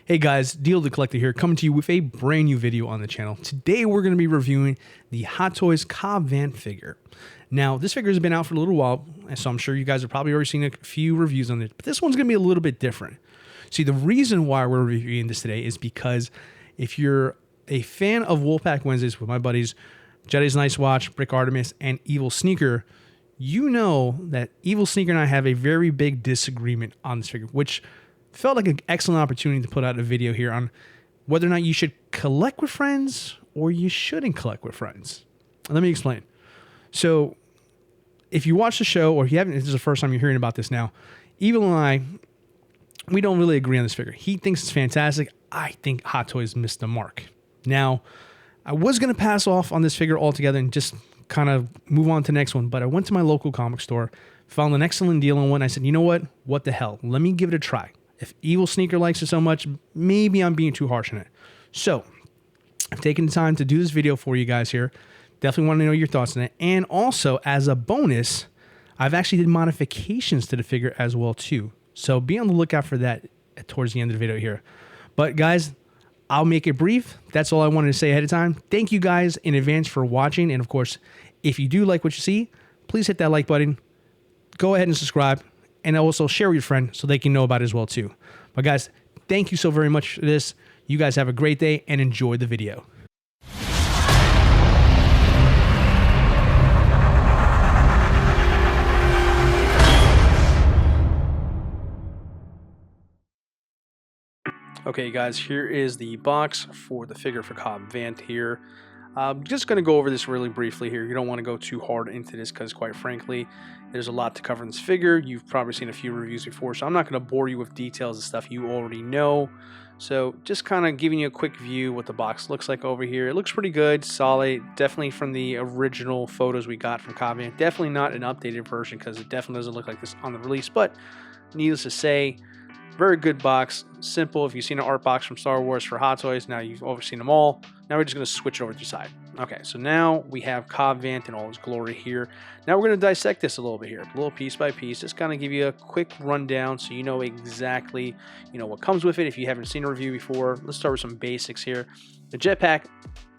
Hey guys, Deal the Collector here, coming to you with a brand new video on the channel. Today we're going to be reviewing the Hot Toys Cobb Vanth figure. Now, this figure has been out for a little while, so I'm sure you guys have probably already seen a few reviews on it, but this one's going to be a little bit different. See, the reason why we're reviewing this today is because if you're a fan of Wolfpack Wednesdays with my buddies, Jedi's Nice Watch, Brick Artemis, and Evil Sneaker, you know that Evil Sneaker and I have a very big disagreement on this figure, which felt like an excellent opportunity to put out a video here on whether or not you should collect with friends or you shouldn't collect with friends. Let me explain. So if you watch the show, or if you haven't, this is the first time you're hearing about this now, Evil and I, we don't really agree on this figure. He thinks it's fantastic. I think Hot Toys missed the mark. Now, I was going to pass off on this figure altogether and just kind of move on to the next one, but I went to my local comic store, found an excellent deal on one. I said, you know what the hell? Let me give it a try. If Evil Sneaker likes it so much, maybe I'm being too harsh on it. So I've taken the time to do this video for you guys here. Definitely want to know your thoughts on it. And also, as a bonus, I've actually did modifications to the figure as well too. So be on the lookout for that towards the end of the video here. But guys, I'll make it brief. That's all I wanted to say ahead of time. Thank you guys in advance for watching. And of course, if you do like what you see, please hit that like button. Go ahead and subscribe. And also share with your friend so they can know about it as well too. But guys, thank you so very much for this. You guys have a great day and enjoy the video. Okay guys, here is the box for the figure for Cobb Vanth here. I'm just going to go over this really briefly here. You don't want to go too hard into this because, quite frankly, there's a lot to cover in this figure. You've probably seen a few reviews before, so I'm not going to bore you with details and stuff you already know. So just kind of giving you a quick view what the box looks like over here. It looks pretty good, solid, definitely from the original photos we got from Cobb Vanth. Definitely not an updated version because it definitely doesn't look like this on the release, but needless to say, very good box, simple. If you've seen an art box from Star Wars for Hot Toys, now you've overseen them all. Now we're just going to switch it over to the side. Okay, so now we have Cobb Vanth in all his glory here. Now we're going to dissect this a little bit here, a little piece by piece. Just kind of give you a quick rundown so you know exactly, what comes with it. If you haven't seen a review before, let's start with some basics here. The jetpack,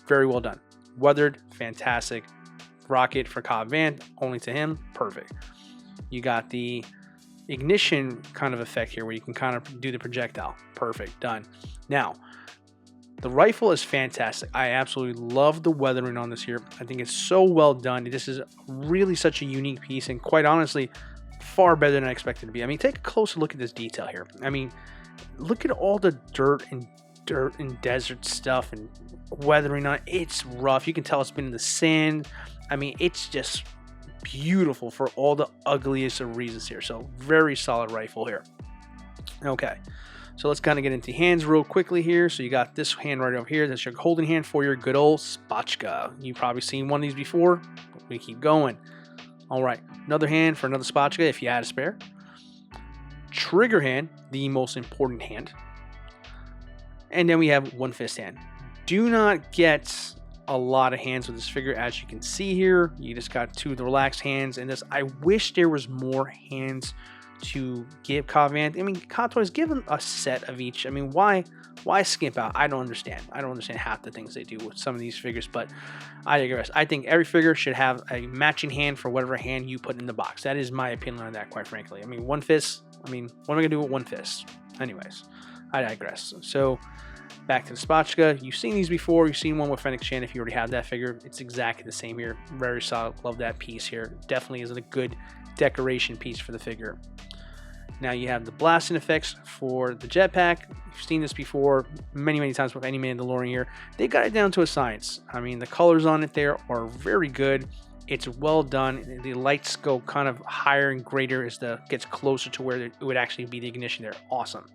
very well done. Weathered, fantastic. Rocket for Cobb Vanth, only to him, perfect. You got the ignition kind of effect here where you can kind of do the projectile. Perfect, done. Now, the rifle is fantastic. I absolutely love the weathering on this here. I think it's so well done. This is really such a unique piece and quite honestly, far better than I expected it to be. I mean, take a closer look at this detail here. I mean, look at all the dirt and desert stuff and weathering on it. It's rough. You can tell it's been in the sand. I mean, it's just beautiful for all the ugliest of reasons here. So very solid rifle here. Okay, so let's kind of get into hands real quickly here. So you got this hand right over here. That's your holding hand for your good old spatchka. You've probably seen one of these before. We keep going. All right, another hand for another spatchka if you had a spare. Trigger hand, the most important hand. And then we have one fist hand. Do not get a lot of hands with this figure, as you can see here. You just got two of the relaxed hands, and this, I wish there was more hands to give Cobb Vanth. I mean, Hot Toys, give them a set of each. I mean, why skimp out? I don't understand. I don't understand half the things they do with some of these figures, but I digress. I think every figure should have a matching hand for whatever hand you put in the box. That is my opinion on that, quite frankly. I mean, one fist, I mean, what am I gonna do with one fist? Anyways, I digress. So back to the spatchka. You've seen these before. You've seen one with Fennec Shan if you already have that figure. It's exactly the same here. Very solid. Love that piece here. Definitely is a good decoration piece for the figure. Now you have the blasting effects for the jetpack. You've seen this before many times with any Mandalorian here. They got it down to a science. I mean, the colors on it there are very good. It's well done. The lights go kind of higher and greater as the gets closer to where it would actually be the ignition there. Awesome.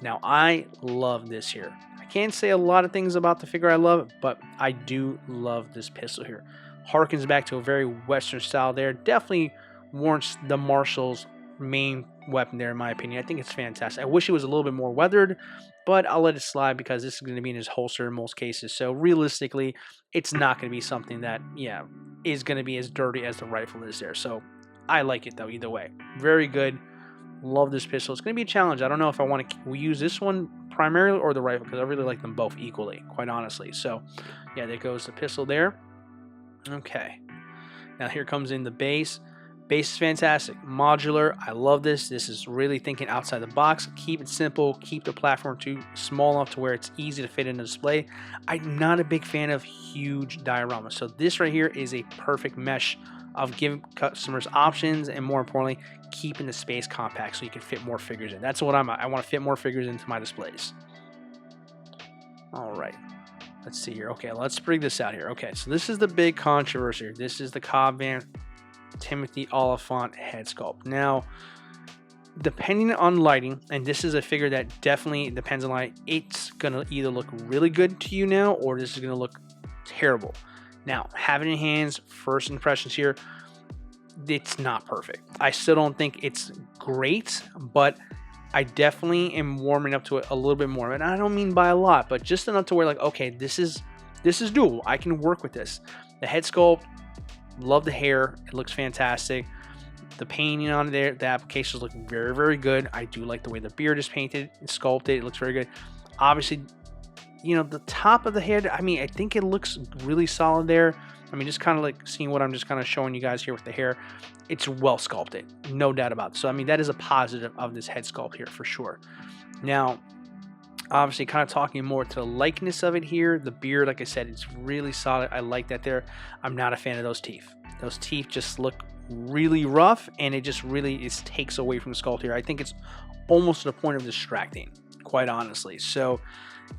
Now, I love this here. I can't say a lot of things about the figure I love, but I do love this pistol here. Harkens back to a very Western style there. Definitely warrants the Marshall's main weapon there, in my opinion. I think it's fantastic. I wish it was a little bit more weathered, but I'll let it slide because this is going to be in his holster in most cases. So realistically, it's not going to be something that, is going to be as dirty as the rifle is there. So I like it, though, either way. Very good. Love this pistol. It's going to be a challenge. I don't know if I want to use this one primarily or the rifle, because I really like them both equally, quite honestly. So yeah, there goes the pistol there. Okay, now here comes in the base. Base is fantastic, modular. I love this. This is really thinking outside the box. Keep it simple. Keep the platform too small enough to where it's easy to fit in the display. I'm not a big fan of huge dioramas, so this right here is a perfect mesh of giving customers options, and more importantly, keeping the space compact so you can fit more figures in. That's what I want to fit more figures into my displays. All right, let's see here. Okay, let's bring this out here. Okay, so this is the big controversy here. This is the Cobb Vanth Timothy Oliphant head sculpt. Now, depending on lighting, and this is a figure that definitely depends on light, it's gonna either look really good to you now, or this is gonna look terrible. Now, having it in hands, first impressions here, it's not perfect. I still don't think it's great, but I definitely am warming up to it a little bit more. And I don't mean by a lot, but just enough to where like, okay, this is doable. I can work with this. The head sculpt, love the hair. It looks fantastic. The painting on there, the applications look very, very good. I do like the way the beard is painted and sculpted. It looks very good. Obviously, you know, the top of the head, I mean, I think it looks really solid there. I mean, just kind of like seeing what I'm just kind of showing you guys here with the hair. It's well sculpted, no doubt about it. So, I mean, that is a positive of this head sculpt here for sure. Now, obviously, kind of talking more to the likeness of it here. The beard, like I said, it's really solid. I like that there. I'm not a fan of those teeth. Those teeth just look really rough, and it just really takes away from the sculpt here. I think it's almost to the point of distracting, quite honestly. So,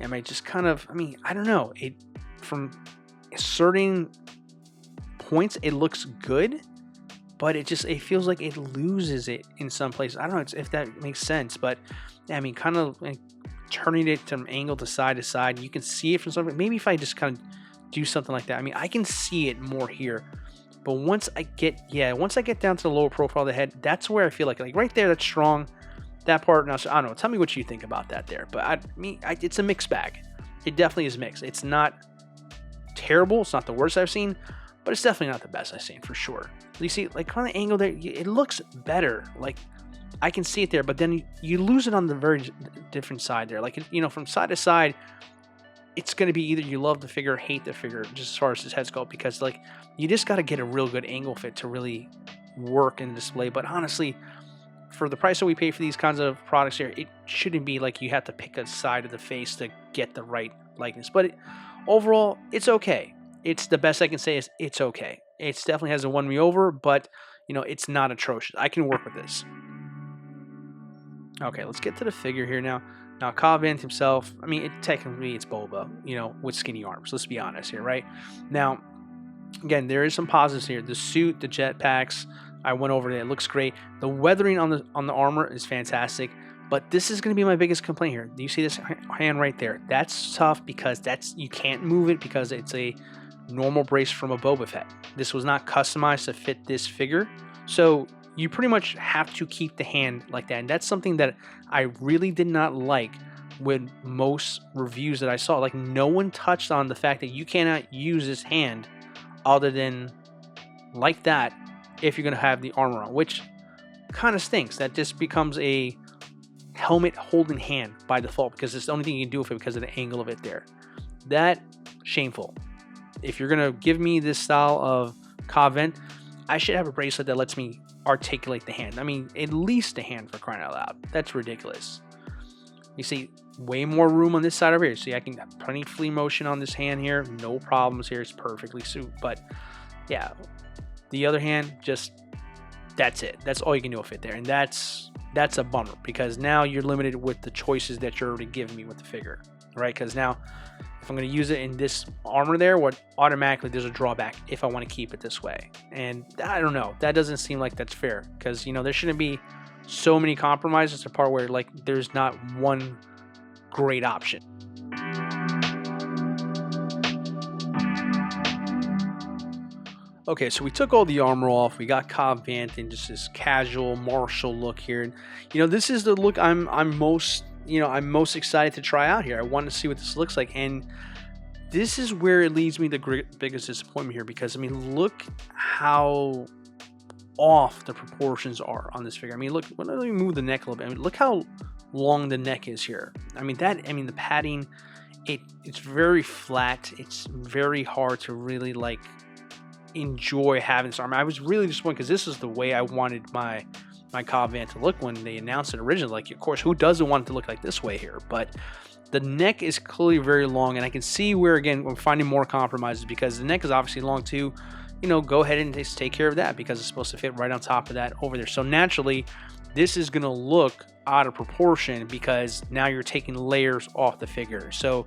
I mean, just kind of, I mean, I don't know. It, from certain points, it looks good, but it feels like it loses it in some places. I don't know if that makes sense, but I mean, kind of like turning it from angle to side, you can see it from something. Maybe if I just kind of do something like that, I mean, I can see it more here. But once I get down to the lower profile of the head, that's where I feel like right there, that's strong. That part, now, so I don't know. Tell me what you think about that there. But it's a mixed bag. It definitely is mixed. It's not terrible. It's not the worst I've seen, but it's definitely not the best I've seen for sure. You see, like on the angle there, it looks better. Like I can see it there, but then you lose it on the very different side there. Like, you know, from side to side, it's going to be either you love the figure or hate the figure, just as far as his head sculpt, because like you just got to get a real good angle fit to really work in the display. But honestly, for the price that we pay for these kinds of products here, it shouldn't be like you have to pick a side of the face to get the right likeness. But overall, it's okay. It's the best I can say is it's okay. It definitely hasn't won me over, but you know, it's not atrocious. I can work with this. Okay, let's get to the figure here now. Now, Cobb Vanth himself, I mean, technically it's Boba, you know, with skinny arms. Let's be honest here, right? Now, again, there is some positives here. The suit, the jetpacks, I went over there. It looks great. The weathering on the armor is fantastic. But this is going to be my biggest complaint here. Do you see this hand right there? That's tough because you can't move it because it's a normal brace from a Boba Fett. This was not customized to fit this figure. So you pretty much have to keep the hand like that. And that's something that I really did not like with most reviews that I saw. Like, no one touched on the fact that you cannot use this hand other than like that if you're going to have the armor on, which kind of stinks. That just becomes a helmet holding hand by default because it's the only thing you can do with it because of the angle of it there. That, shameful. If you're going to give me this style of Cobb Vanth, I should have a bracelet that lets me articulate the hand. I mean, at least a hand, for crying out loud. That's ridiculous. You see, way more room on this side over here. See, I can have plenty of free motion on this hand here. No problems here. It's perfectly suited. But yeah, the other hand, just that's it. That's all you can do with it there. And that's a bummer because now you're limited with the choices that you're already giving me with the figure, right? Because now if I'm going to use it in this armor there, automatically there's a drawback if I want to keep it this way. And I don't know. That doesn't seem like that's fair because, you know, there shouldn't be so many compromises to the part where like there's not one great option. Okay, so we took all the armor off. We got Cobb Vanth in just this casual martial look here, and you know, this is the look I'm most excited to try out here. I want to see what this looks like, and this is where it leads me the biggest disappointment here because I mean, look how off the proportions are on this figure. I mean, look, let me move the neck a little bit. I mean, look how long the neck is here. I mean, the padding, it's very flat. It's very hard to really like enjoy having this arm. I was really disappointed because this is the way I wanted my Cobb Vanth to look when they announced it originally. Like, of course, who doesn't want it to look like this way here? But the neck is clearly very long, and I can see where, again, we're finding more compromises because the neck is obviously long too. You know, go ahead and just take care of that because it's supposed to fit right on top of that over there. So naturally, this is going to look out of proportion because now you're taking layers off the figure. So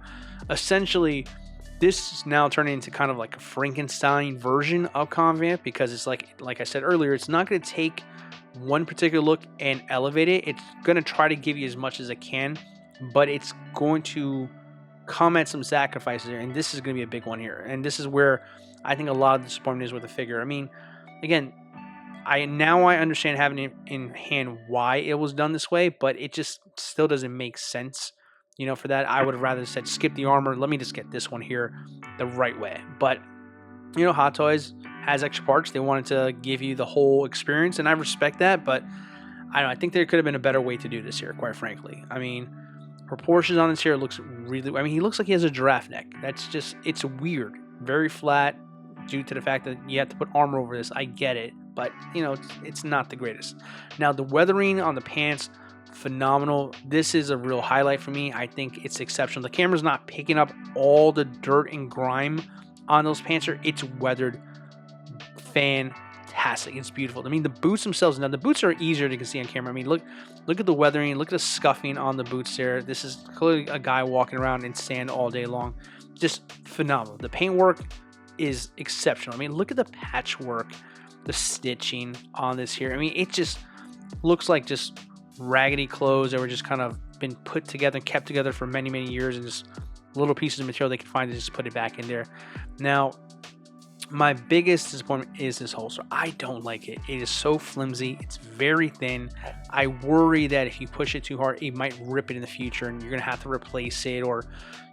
essentially, this is now turning into kind of like a Frankenstein version of Cobb Vanth because it's like I said earlier, it's not going to take one particular look and elevate it. It's going to try to give you as much as it can, but it's going to come at some sacrifices here, and this is going to be a big one here. And this is where I think a lot of the disappointment is with the figure. I mean, again, I understand having it in hand why it was done this way, but it just still doesn't make sense. You know, for that, I would have rather said skip the armor. Let me just get this one here the right way. But, you know, Hot Toys has extra parts. They wanted to give you the whole experience, and I respect that. But I don't know, I think there could have been a better way to do this here, quite frankly. I mean, proportions on this here looks really... I mean, he looks like he has a giraffe neck. That's just... It's weird. Very flat due to the fact that you have to put armor over this. I get it. But, you know, it's not the greatest. Now, the weathering on the pants... phenomenal. This is a real highlight for me. I think it's exceptional. The camera's not picking up all the dirt and grime on those pants. It's weathered fantastic. It's beautiful. I mean, the boots themselves, now the boots are easier to see on camera. I mean, look at the weathering, look at the scuffing on the boots there. This is clearly a guy walking around in sand all day long. Just phenomenal. The paintwork is exceptional. I mean, look at the patchwork, the stitching on this here. I mean, it just looks like just raggedy clothes that were just kind of been put together and kept together for many years, and just little pieces of material they can find to just put it back in there. Now, my biggest disappointment is this holster. I don't like it. It is so flimsy. It's very thin. I worry that if you push it too hard, it might rip it in the future and you're going to have to replace it, or,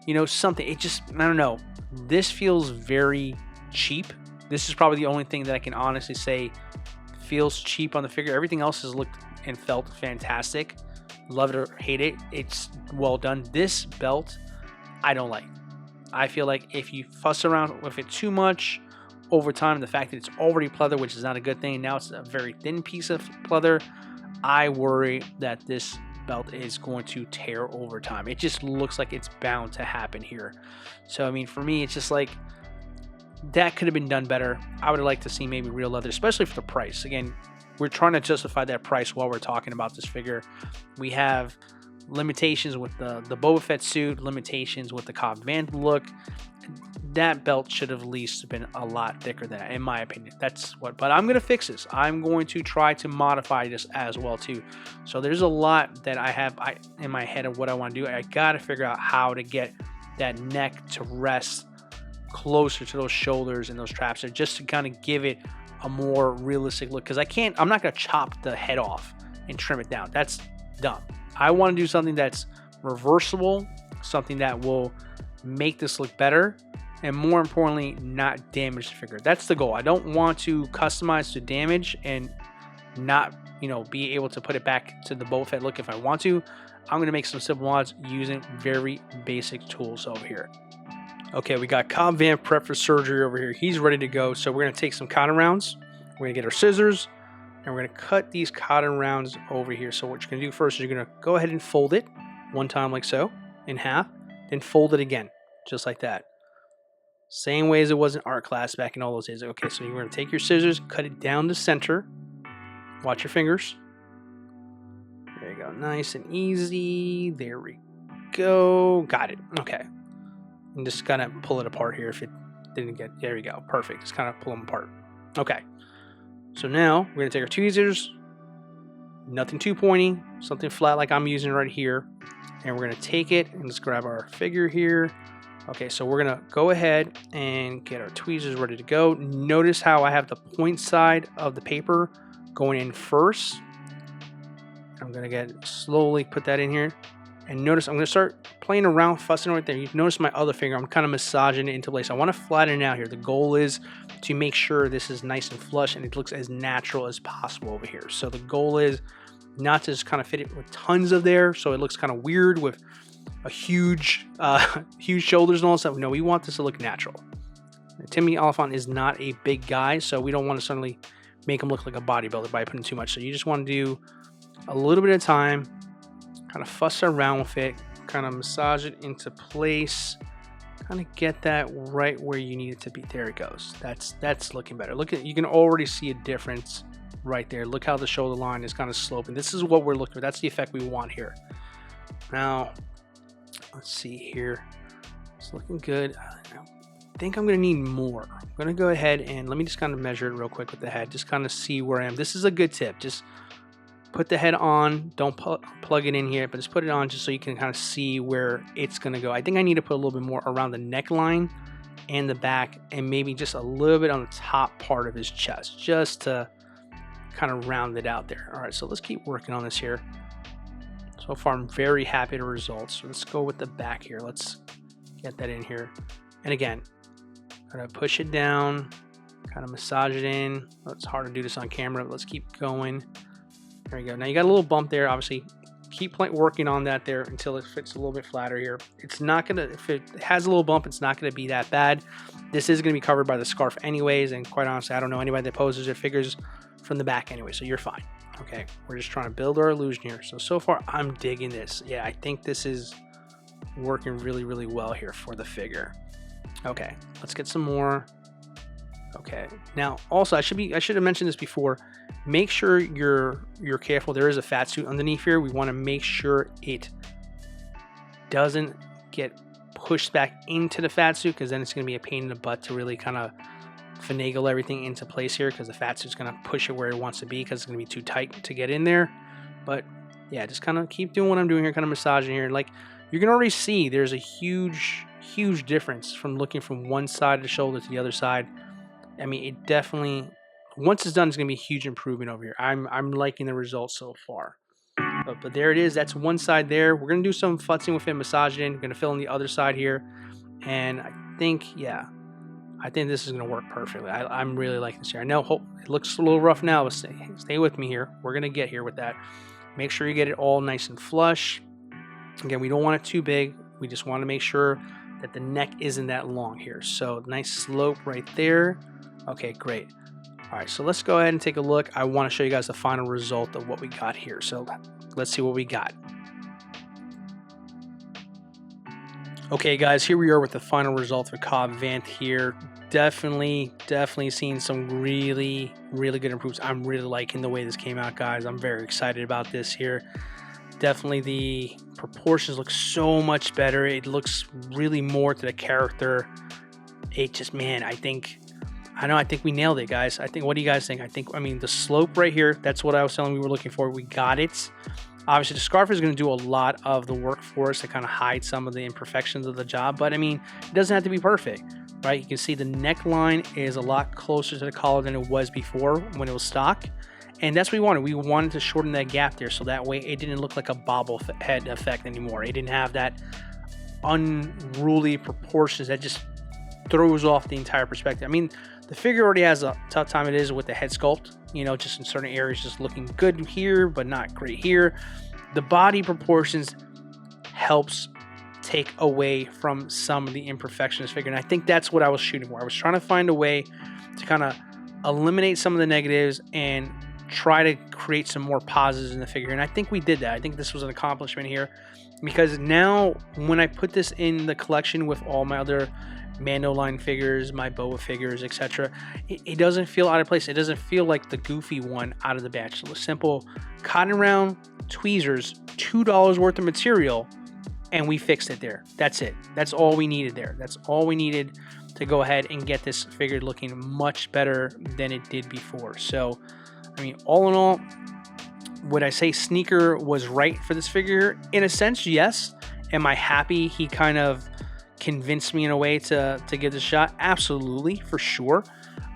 you know, something. It just, I don't know. This feels very cheap. This is probably the only thing that I can honestly say feels cheap on the figure. Everything else has looked and felt fantastic. Love it or hate it, it's well done. This belt, I don't like. I feel like if you fuss around with it too much over time, the fact that it's already pleather, which is not a good thing, and now it's a very thin piece of pleather, I worry that this belt is going to tear over time. It just looks like it's bound to happen here. So, I mean, for me, it's just like, that could have been done better. I would have liked to see maybe real leather, especially for the price. Again, we're trying to justify that price while we're talking about this figure. We have limitations with the Boba Fett suit, limitations with the Cobb Vanth look. That belt should have at least been a lot thicker than that, in my opinion. That's what, but I'm going to fix this. I'm going to try to modify this as well too. So there's a lot that I have in my head of what I want to do. I got to figure out how to get that neck to rest closer to those shoulders and those traps there, just to kind of give it a more realistic look, because I'm not going to chop the head off and trim it down. That's dumb. I want to do something that's reversible, something that will make this look better, and more importantly, not damage the figure. That's the goal. I don't want to customize to damage and not, you know, be able to put it back to the Boba Fett look if I want to. I'm going to make some simple mods using very basic tools over here. Okay, we got Cobb Vanth prepped for surgery over here. He's ready to go. So we're going to take some cotton rounds. We're going to get our scissors, and we're going to cut these cotton rounds over here. So what you're going to do first is you're going to go ahead and fold it one time like so, in half, then fold it again, just like that. Same way as it was in art class back in all those days. Okay, so you're going to take your scissors, cut it down the center. Watch your fingers. There you go. Nice and easy. There we go. Got it. Okay. And just kind of pull it apart here if it didn't get... There we go. Perfect. Just kind of pull them apart. Okay. So now we're going to take our tweezers. Nothing too pointy. Something flat like I'm using right here. And we're going to take it and just grab our figure here. Okay, so we're going to go ahead and get our tweezers ready to go. Notice how I have the point side of the paper going in first. I'm going to slowly put that in here. And notice I'm going to start playing around, fussing right there. You notice my other finger, I'm kind of massaging it into place. I want to flatten it out here. The goal is to make sure this is nice and flush and it looks as natural as possible over here. So the goal is not to just kind of fit it with tons of there so it looks kind of weird with a huge shoulders and all that stuff. No, we want this to look natural. Timmy Oliphant is not a big guy, so we don't want to suddenly make him look like a bodybuilder by putting too much. So you just want to do a little bit of time, kind of fuss around with it, kind of massage it into place, kind of get that right where you need it to be. There it goes. That's looking better. Look at, you can already see a difference right there. Look how the shoulder line is kind of sloping. This is what we're looking for. That's the effect we want here. Now, let's see here. It's looking good. I think I'm going to need more. I'm going to go ahead and let me just kind of measure it real quick with the head. Just kind of see where I am. This is a good tip. Just put the head on. Don't plug it in here, but just put it on just so you can kind of see where it's going to go. I think I need to put a little bit more around the neckline and the back, and maybe just a little bit on the top part of his chest, just to kind of round it out there. All right, so let's keep working on this here. So far, I'm very happy with the results. So let's go with the back here. Let's get that in here. And again, I'm going to push it down, kind of massage it in. It's hard to do this on camera, but let's keep going. There you go. Now you got a little bump there. Obviously, keep working on that there until it fits a little bit flatter here. It's not going to, if it has a little bump, it's not going to be that bad. This is going to be covered by the scarf anyways, and quite honestly, I don't know anybody that poses their figures from the back anyway, so you're fine. Okay, we're just trying to build our illusion here. So far, I'm digging this. Yeah, I think this is working really, really well here for the figure. Okay, let's get some more. Okay, now also I should have mentioned this before. Make sure you're careful. There is a fat suit underneath here. We want to make sure it doesn't get pushed back into the fat suit, because then it's going to be a pain in the butt to really kind of finagle everything into place here, because the fat suit's going to push it where it wants to be, because it's going to be too tight to get in there. But yeah, just kind of keep doing what I'm doing here, kind of massaging here. Like, you can already see there's a huge difference from looking from one side of the shoulder to the other side. I mean, it definitely, once it's done, it's going to be a huge improvement over here. I'm liking the results so far. But there it is. That's one side there. We're going to do some futzing with it, massage it in. We're going to fill in the other side here. And I think, yeah, I think this is going to work perfectly. I'm really liking this here. I know it looks a little rough now, but stay with me here. We're going to get here with that. Make sure you get it all nice and flush. Again, we don't want it too big. We just want to make sure that the neck isn't that long here. So nice slope right there. Okay, great. All right, so let's go ahead and take a look. I want to show you guys the final result of what we got here. So let's see what we got. Okay, guys, here we are with the final result for Cobb Vanth here. Definitely seeing some really good improvements. I'm really liking the way this came out, guys. I'm very excited about this here. Definitely the proportions look so much better. It looks really more to the character. It just, man, I think we nailed it, guys. What do you guys think? I mean, the slope right here, that's what I was telling we were looking for. We got it. Obviously, the scarf is going to do a lot of the work for us to kind of hide some of the imperfections of the job. But, I mean, it doesn't have to be perfect, right? You can see the neckline is a lot closer to the collar than it was before when it was stock. And that's what we wanted. We wanted to shorten that gap there so that way it didn't look like a bobblehead effect anymore. It didn't have that unruly proportions that just throws off the entire perspective. I mean, the figure already has a tough time it is with the head sculpt, you know, just in certain areas, just looking good here, but not great here. The body proportions helps take away from some of the imperfections of this figure. And I think that's what I was shooting for. I was trying to find a way to kind of eliminate some of the negatives and try to create some more positives in the figure. And I think we did that. I think this was an accomplishment here, because now when I put this in the collection with all my other Mando line figures, my Boba figures, etc., it doesn't feel out of place. It doesn't feel like the goofy one out of the batch. So simple cotton round tweezers, $2 worth of material, and we fixed it there. That's it. That's all we needed there. That's all we needed to go ahead and get this figure looking much better than it did before. So, I mean, all in all, would I say Sneaker was right for this figure? In a sense, yes. Am I happy he kind of convinced me in a way to give this a shot? Absolutely, for sure.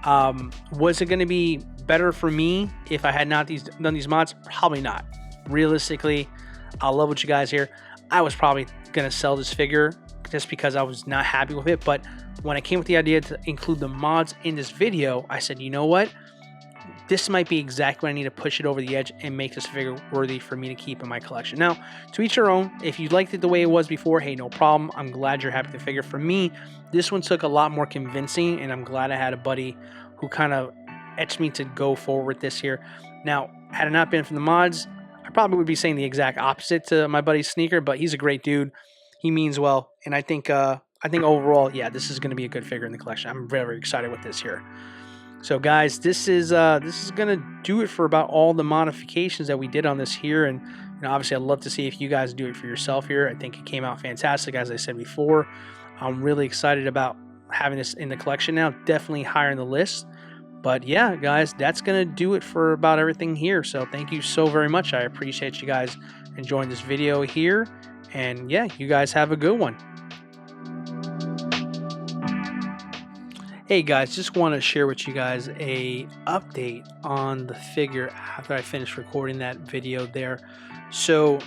Was it going to be better for me if I had not done these mods? Probably not. Realistically, I'll level with you guys here. I was probably going to sell this figure just because I was not happy with it. But when I came with the idea to include the mods in this video, I said, you know what? This might be exactly what I need to push it over the edge and make this figure worthy for me to keep in my collection. Now, to each your own. If you liked it the way it was before, hey, no problem. I'm glad you're happy with the figure. For me, this one took a lot more convincing, and I'm glad I had a buddy who kind of etched me to go forward with this here. Now, had it not been for the mods, I probably would be saying the exact opposite to my buddy's sneaker, but he's a great dude. He means well, and I think overall, yeah, this is going to be a good figure in the collection. I'm very excited with this here. So guys, this is gonna do it for about all the modifications that we did on this here, and obviously I'd love to see if you guys do it for yourself here. I think it came out fantastic, as I said before. I'm really excited about having this in the collection now. Definitely higher in the list. But yeah, guys, that's gonna do it for about everything here. So thank you so very much. I appreciate you guys enjoying this video here, and yeah, you guys have a good one. Hey guys, just want to share with you guys a update on the figure after I finished recording that video there. So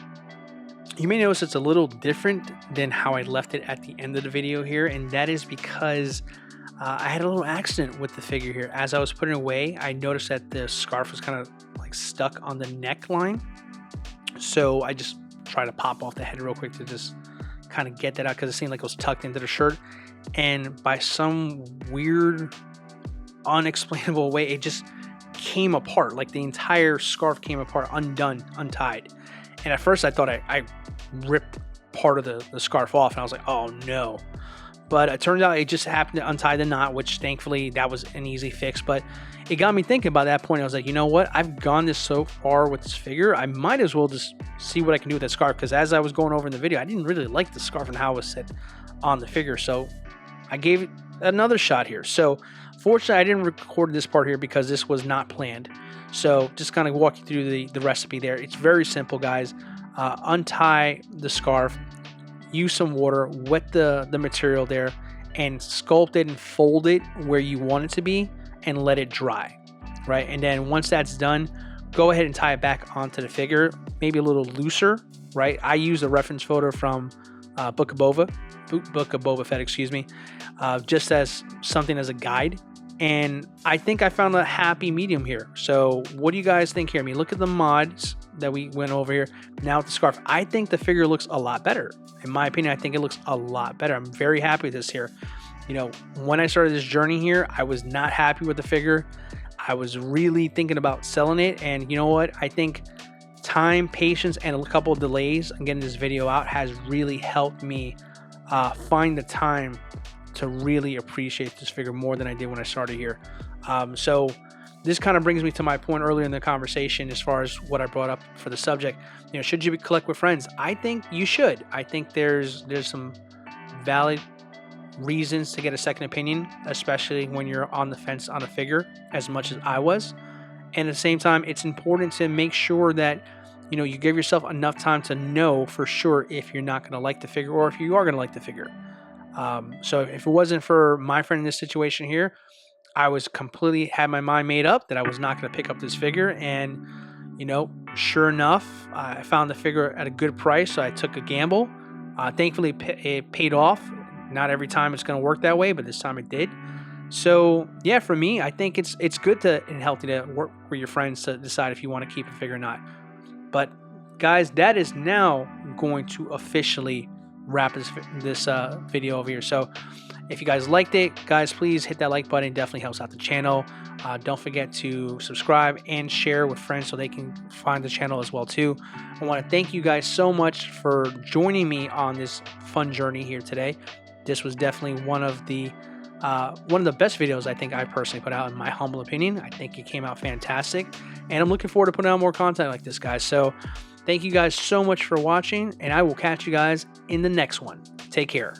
you may notice it's a little different than how I left it at the end of the video here, and that is because I had a little accident with the figure here. As I was putting it away, I noticed that the scarf was kind of like stuck on the neckline. So I just tried to pop off the head real quick to just kind of get that out, because it seemed like it was tucked into the shirt. And by some weird, unexplainable way, it just came apart. Like the entire scarf came apart, undone, untied. And at first I thought I ripped part of the scarf off, and I was like, oh no. But it turned out it just happened to untie the knot, which thankfully that was an easy fix. But it got me thinking about that point. I was like, you know what? I've gone this so far with this figure, I might as well just see what I can do with that scarf. Because as I was going over in the video, I didn't really like the scarf and how it was set on the figure. So I gave it another shot here. So fortunately, I didn't record this part here because this was not planned. So just kind of walk you through the recipe there. It's very simple, guys. Untie the scarf, use some water, wet the material there, and sculpt it and fold it where you want it to be and let it dry, right? And then once that's done, go ahead and tie it back onto the figure, maybe a little looser, right? I use a reference photo from Book of Boba Fett, excuse me, just as something as a guide. And I think I found a happy medium here. So what do you guys think here? I mean, look at the mods that we went over here. Now with the scarf, I think the figure looks a lot better. In my opinion, I think it looks a lot better. I'm very happy with this here. When I started this journey here, I was not happy with the figure. I was really thinking about selling it. And you know what? I think time, patience, and a couple of delays on getting this video out has really helped me find the time to really appreciate this figure more than I did when I started here. So this kind of brings me to my point earlier in the conversation as far as what I brought up for the subject. Should you collect with friends? I think you should. I think there's some valid reasons to get a second opinion, especially when you're on the fence on a figure as much as I was. And at the same time, it's important to make sure that you give yourself enough time to know for sure if you're not going to like the figure or if you are going to like the figure. So if it wasn't for my friend in this situation here, I was completely had my mind made up that I was not going to pick up this figure. And, sure enough, I found the figure at a good price. So I took a gamble. Thankfully, it paid off. Not every time it's going to work that way, but this time it did. So yeah, for me, I think it's good and healthy to work with your friends to decide if you want to keep a figure or not. But guys, that is now going to officially wrap this video over here. So if you guys liked it, guys, please hit that like button. It definitely helps out the channel. Don't forget to subscribe and share with friends so they can find the channel as well too. I want to thank you guys so much for joining me on this fun journey here today. This was definitely one of the best videos I think I personally put out, in my humble opinion. I think it came out fantastic, and I'm looking forward to putting out more content like this, guys. So thank you guys so much for watching, and I will catch you guys in the next one. Take care.